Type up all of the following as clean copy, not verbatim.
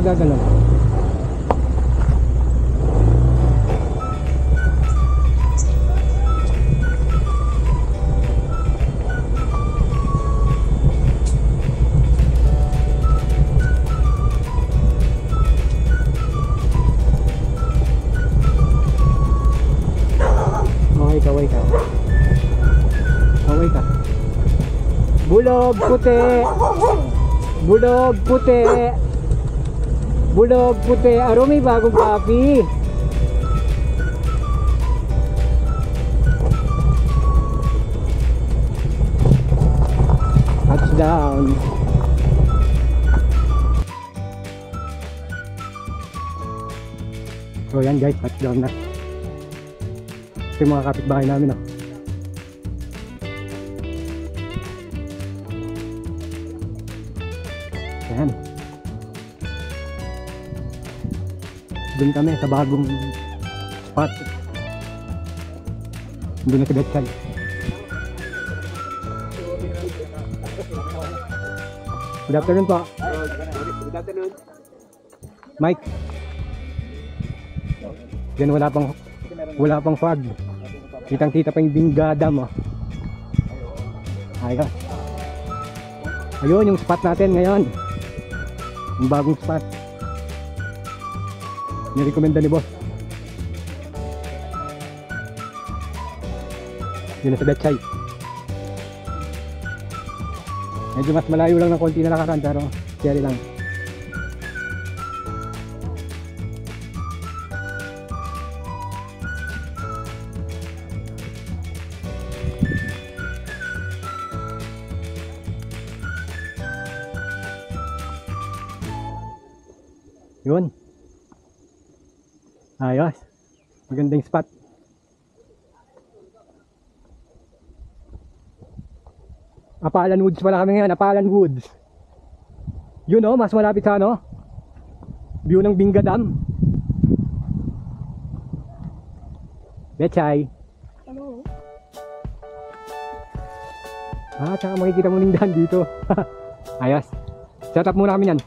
nagagalaw. Kaway ka. Kaway ka. Bulog puti. Bulog puti. Bulog puti. Aro, may bagong papi. Touchdown. So yan guys, touchdown na. Ito yung mga kapitbahay namin, oh. Ayan. Doon kami sa bagong spot. Doon na si Betchay. Good afternoon po. Good afternoon. Mike. Yan, wala pang fog. Kitang kita pa yung Binga Dam, oh. Ayos. Ayun yung spot natin ngayon. Yung bagong spot. Nirekomenda ni boss. Yun na sa Betchay. Medyo mas malayo lang ng konti na lakaran, pero carry lang. Yun. Ayos. Magandang spot. Apalan Woods pala kami ngayon. Apalan Woods. Yun, oh, mas malapit sa ano, view ng Binga Dam. Betchay. Hello. Tsaka makikita mo ng daan dito. Ayos. Set up muna kami yan.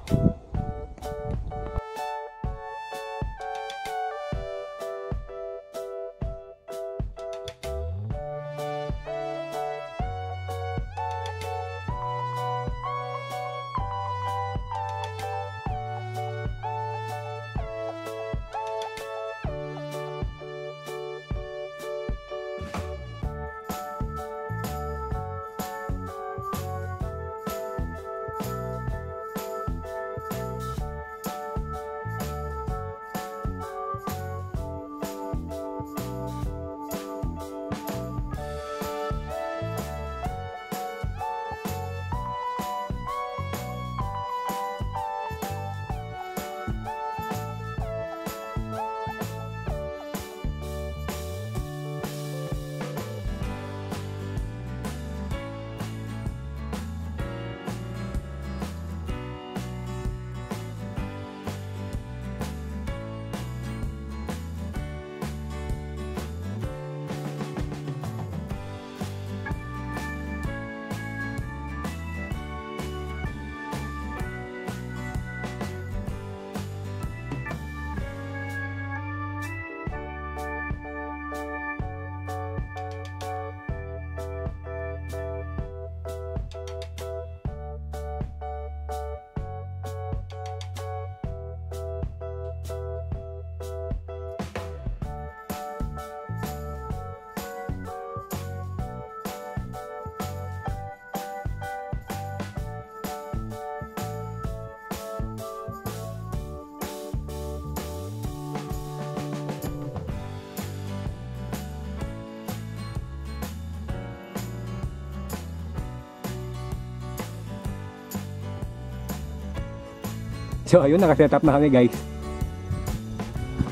So ayun, nakasetup na kami guys.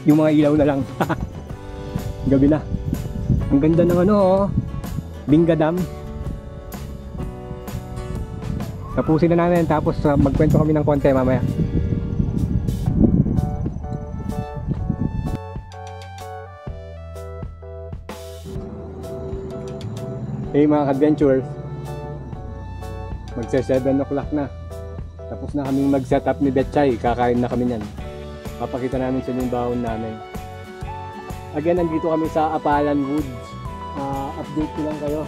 Yung mga ilaw na lang. Gabi na. Ang ganda ng ano, oh, Binga Dam. Tapusin na namin, tapos magkwento kami ng konti mamaya. Hey mga adventures, magsa 7 o'clock na. Tapos na kaming mag-setup ni Betchay. Kakain na kami niyan. Papakita namin sa yung baon namin. Again, nandito kami sa Apalan Woods. Update ko lang kayo.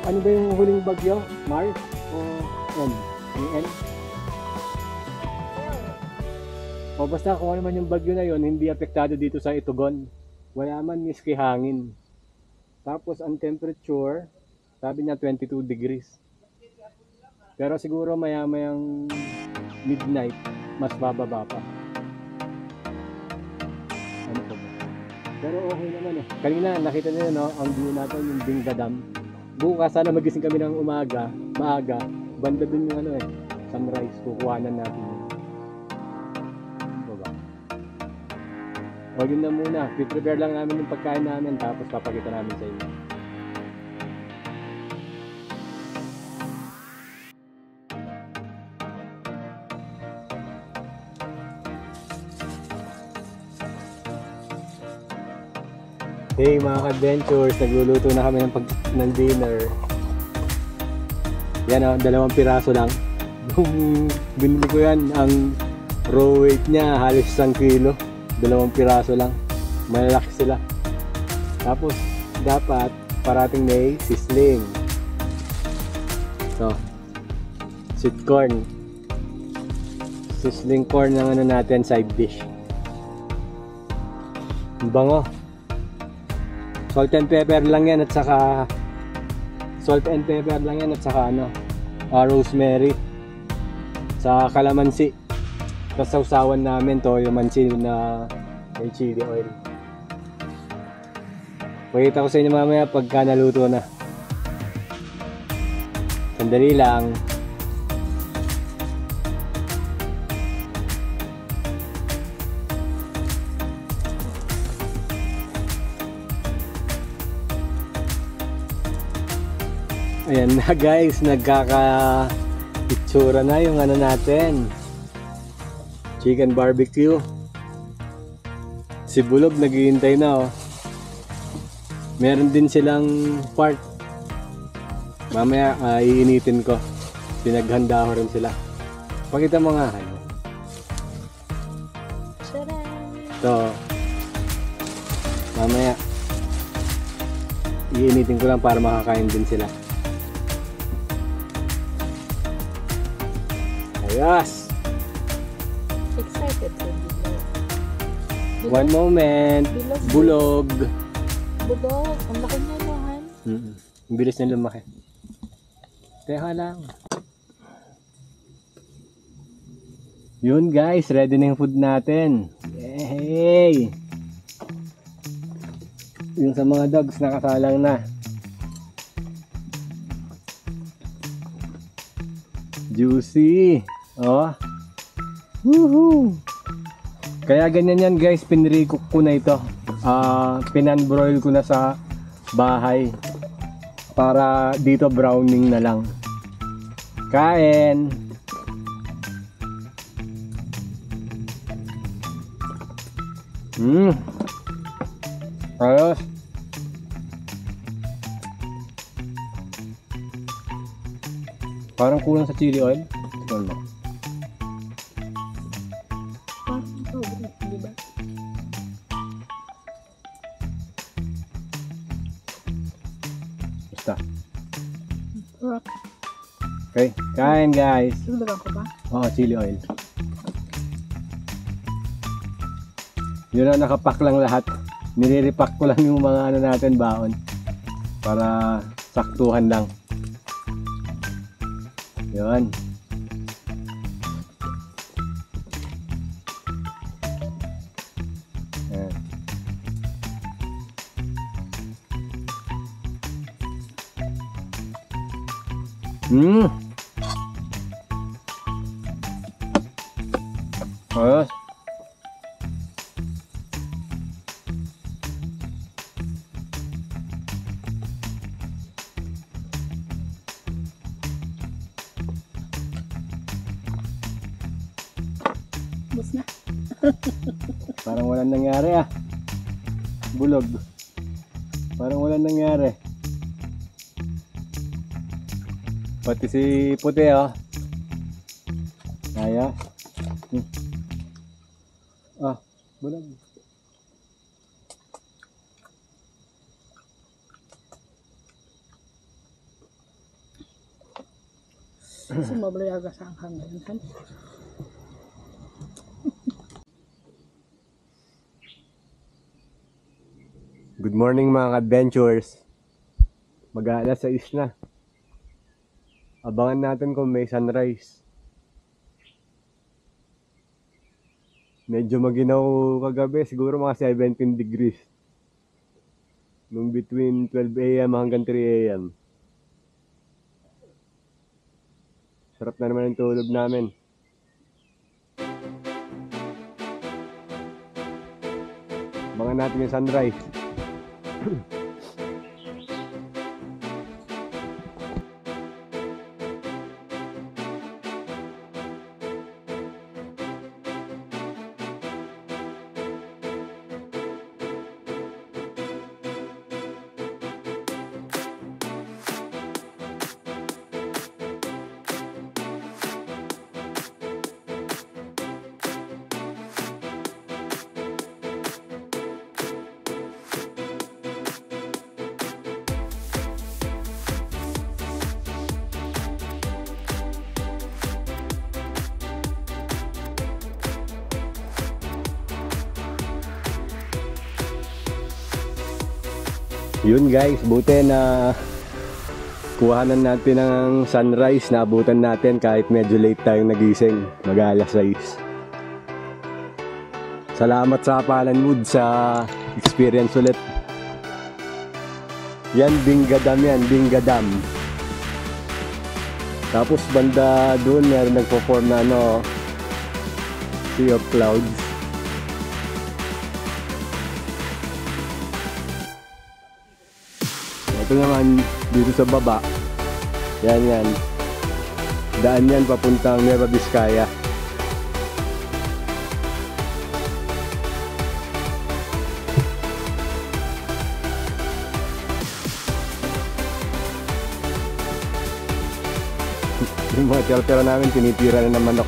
Ano ba yung huling bagyo? Mars? O N? Yung N? O basta kung ano man yung bagyo na yon, hindi apektado dito sa Itugon. Wala man miski hangin. Tapos ang temperature, sabi niya 22 degrees. Pero siguro maya-mayang midnight, mas bababa pa. Ano pa ba? Pero okay naman eh. Kanina nakita niyo no, ang view natin yung Binga Dam. Bukas sana magising kami ng maaga. Banda dun yung ano eh, sunrise. Kukuhanan natin yun. Ano ba? O yun na muna. Prepare lang namin yung pagkain namin tapos papakita namin sa inyo. Hey mga ka-adventures, nagluluto na kami ng dinner. Yan o, 2 piraso lang. Yung binili ko yan, ang raw weight niya halos 1 kilo. 2 piraso lang. Malalaki sila. Tapos, dapat parating may sisling. So, sweet corn. Sisling corn ng ano natin, side dish. Ang bango. Salt and pepper lang yan at saka ano, rosemary sa kalamansi. Tapos sausawan namin to yung mansi na may chili oil. Pakita ko sa inyo mamaya pagka naluto na. Sandali lang. Ayan na guys, nagkaka-itsura na yung ano natin. Chicken barbecue. Si Bulog naghihintay na oh. Meron din silang part. Mamaya iinitin ko. Pinaghanda ko rin sila. Pakita mo nga ano. Ito. Mamaya iinitin ko lang para makakain din sila. Yes! Excited to Bilog. One moment. Bulog. Bulog. Ang laki niya naman. Ang bilis na lumaki. Teka lang. Yun guys, ready na yung food natin. Yay! Yung sa mga dogs nakasalang na. Juicy. Oh. Woohoo. Kaya ganyan yan guys, pinre-cook ko na ito. Pinan-broil ko na sa bahay. Para dito browning na lang. Kain. Ayos. Parang kulang sa chili oil. Ito mo. Diba? Basta. Okay, kain guys. Sulugan ko ba? Oo, chili oil. Yun na, nakapack lang lahat. Nire-repack ko lang yung mga ano natin baon. Para saktuhan lang. Yun. Ayos. Bus na. Parang walang nangyari ah. Bulog. Parang walang nangyari. Pati si puti oh. Ayos. Ah, bulag. Sumablayaga sa anghang ngayon, Han. Good morning mga adventures. Mag-aalas 6 na. Abangan natin kung may sunrise. Medyo maginaw kagabi, siguro mga 17 degrees. Nung between 12 a.m. hanggang 3 a.m. Sarap na naman yung tulog namin. Abangan natin yung sunrise. Yun guys, buti na kuhanan natin ng sunrise, naabutan natin kahit medyo late tayong nagising, mag-alas 6. Salamat sa Apalan Wood sa experience ulit. Yan, Binga Dam yan, Binga Dam. Tapos banda doon meron nagpo-form na Sea of Clouds. Ito naman dito sa baba, yan, daan yan papuntang Nueva Vizcaya. Yung mga tira-tira namin tinitira na ng manok.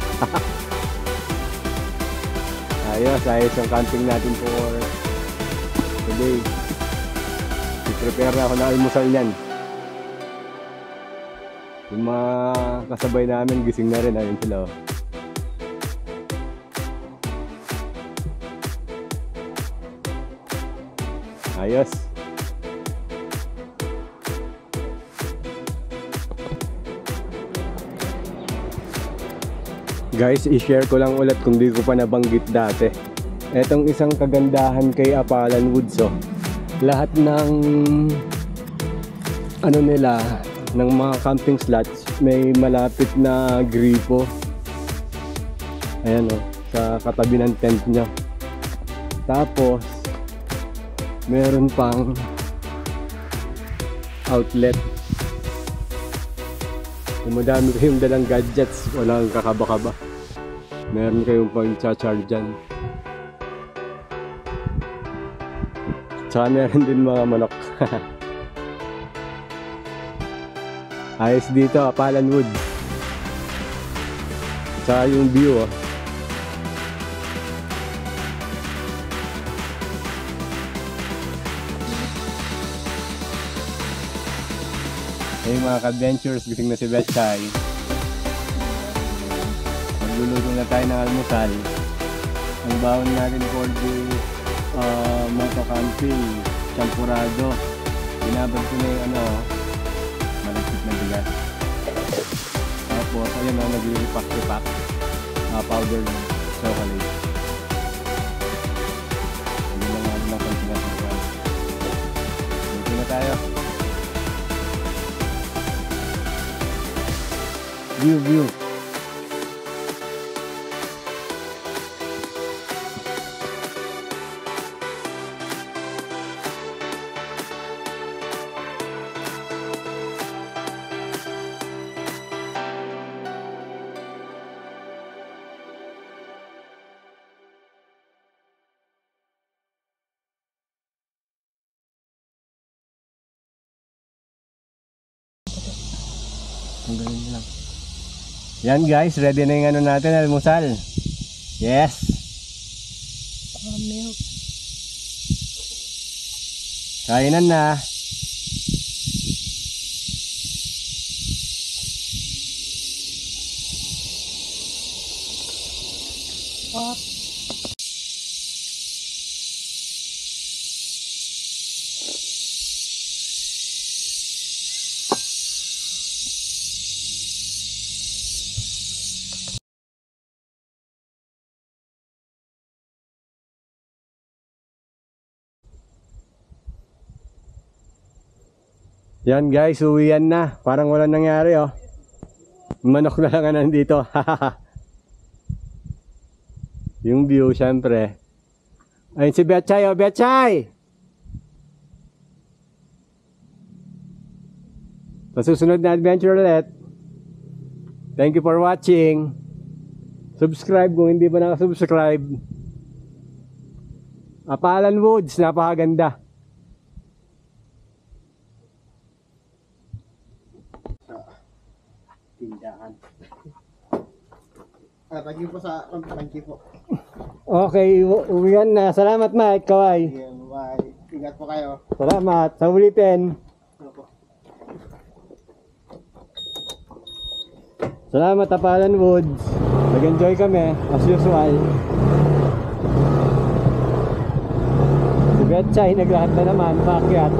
Ayos yung camping natin for today. Prepare na ako ng almusal niyan. Yung mga kasabay namin gising na rin, ayun sila. Ayos. Guys, i-share ko lang ulit kung di ko pa nabanggit dati. Etong isang kagandahan kay Apalan Woods, lahat ng nila ng mga camping slots may malapit na gripo. Ayan sa katabi ng tent nyo. Tapos meron pang outlet. Kung madami kayong dalang gadgets, walang kakaba-kaba, meron kayong pang cha-charge dyan. Tsaka meron din mga manok. Ayos dito, Apalan Wood. Tsaka yung view, Hey mga ka-adventures, gising na si Betchay. Magluluto na tayo ng almusal. Ang baon natin for the moto camping, champurado. Binabad ko na yung malagkit na bigas. Tapos ayun nag-repack powdered chocolate. Hindi na nga lang konti na sa luto na tayo. View. Ang galing lang. Yan guys, ready na yung ano natin, almusal. Yes. Milk. Kainan na. Hot. Yan guys, uwian na. Parang walang nangyari oh. Manok na lang ang nandito. Yung view syempre. Ayun si Betchay oh, Betchay! Sa susunod na adventure ulit. Thank you for watching. Subscribe kung hindi pa nakasubscribe. Apalan Woods, napakaganda. Tindahan. Thank you po sa thank you po. Okay, uwian na. Salamat Mike, kaway. Ayan, bye. Ingat po kayo. Salamat. Sa ulitin. Opo. Salamat Apalan Woods. Nag-enjoy kami as usual. Si Betchay naglahat na naman, paakyat.